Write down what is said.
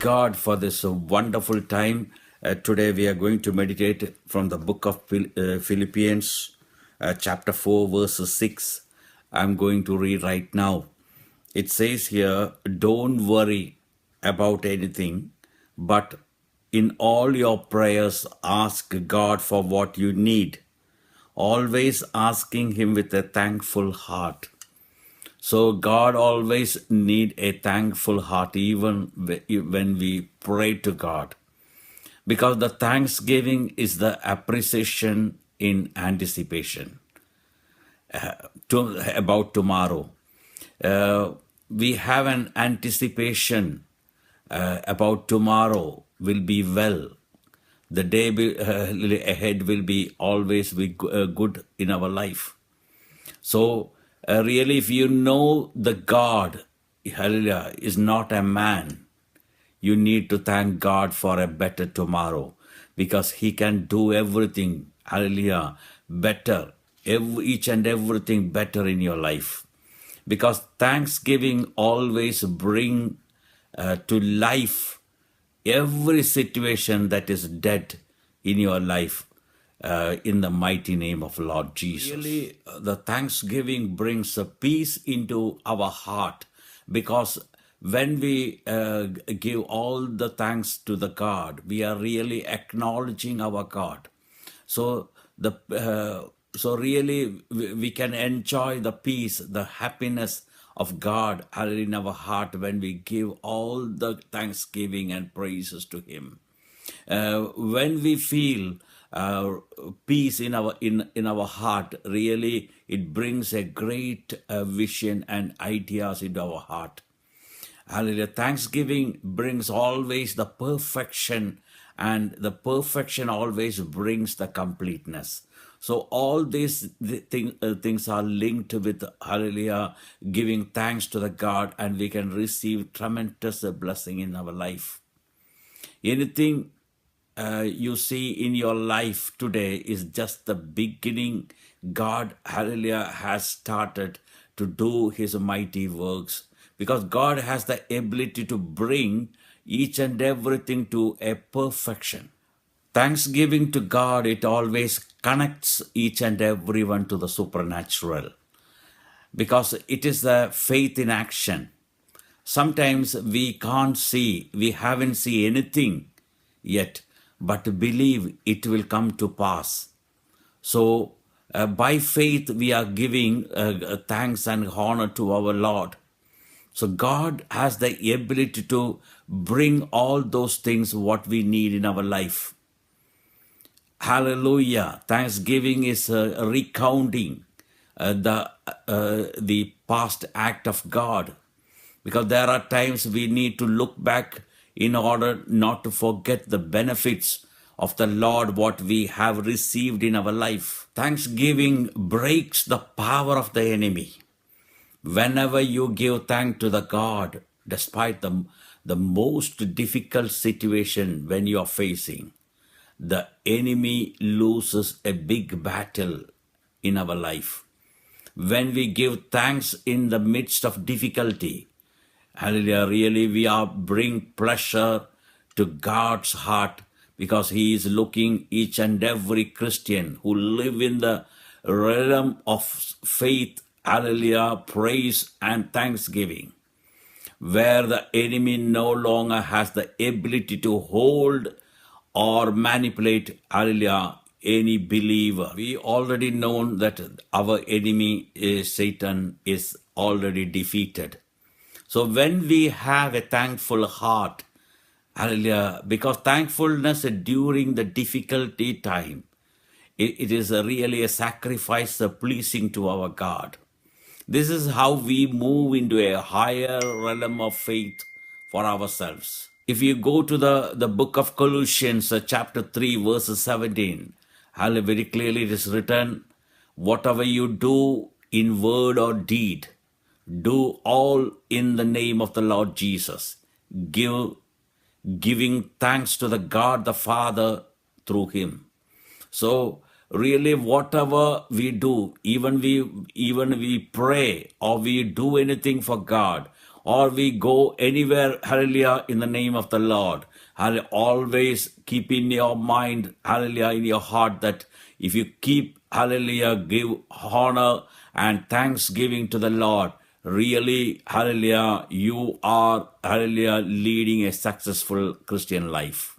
God for this wonderful time. Today we are going to meditate from the book of Philippians, chapter 4, verse 6. I'm going to read right now. It says here, don't worry about anything, but in all your prayers ask God for what you need, always asking Him with a thankful heart. So God always need a thankful heart even when we pray to God. Because the thanksgiving is the appreciation in anticipation about tomorrow. We have an anticipation about tomorrow will be well. The day ahead will be always be good in our life. So really, if you know the God, hallelujah, is not a man, you need to thank God for a better tomorrow because He can do everything, hallelujah, better, each and everything better in your life. Because thanksgiving always bring to life every situation that is dead in your life. In the mighty name of Lord Jesus. Really, the thanksgiving brings a peace into our heart because when we give all the thanks to the God, we are really acknowledging our God. So really we can enjoy the peace, the happiness of God in our heart when we give all the thanksgiving and praises to Him. When we feel peace in our heart, really it brings a great vision and ideas into our heart. Hallelujah. Thanksgiving brings always the perfection, and the perfection always brings the completeness. So all these things are linked with, hallelujah, giving thanks to the God, and we can receive tremendous blessing in our life. Anything you see in your life today is just the beginning. God, hallelujah, has started to do His mighty works because God has the ability to bring each and everything to a perfection. Thanksgiving to God, it always connects each and everyone to the supernatural because it is the faith in action. Sometimes we can't see, we haven't seen anything yet, but believe it will come to pass. So by faith we are giving thanks and honor to our Lord. So God has the ability to bring all those things what we need in our life. Hallelujah. Thanksgiving is recounting the past act of God. Because there are times we need to look back in order not to forget the benefits of the Lord, what we have received in our life. Thanksgiving breaks the power of the enemy. Whenever you give thanks to the God, despite the most difficult situation when you are facing, the enemy loses a big battle in our life. When we give thanks in the midst of difficulty, hallelujah, really we are bring pleasure to God's heart because He is looking each and every Christian who live in the realm of faith, hallelujah, praise and thanksgiving, where the enemy no longer has the ability to hold or manipulate, hallelujah, any believer. We already know that our enemy, Satan, is already defeated. So when we have a thankful heart, hallelujah, because thankfulness during the difficulty time, it is really a sacrifice pleasing to our God. This is how we move into a higher realm of faith for ourselves. If you go to the book of Colossians, chapter 3, verse 17, hallelujah, very clearly it is written, whatever you do in word or deed, do all in the name of the Lord Jesus, giving thanks to the God the Father through Him. So really whatever we do, even we pray or we do anything for God, or we go anywhere, hallelujah, in the name of the Lord, hallelujah, always keep in your mind, hallelujah, in your heart that if you keep, hallelujah, give honor and thanksgiving to the Lord, really, hallelujah, you are, hallelujah, leading a successful Christian life.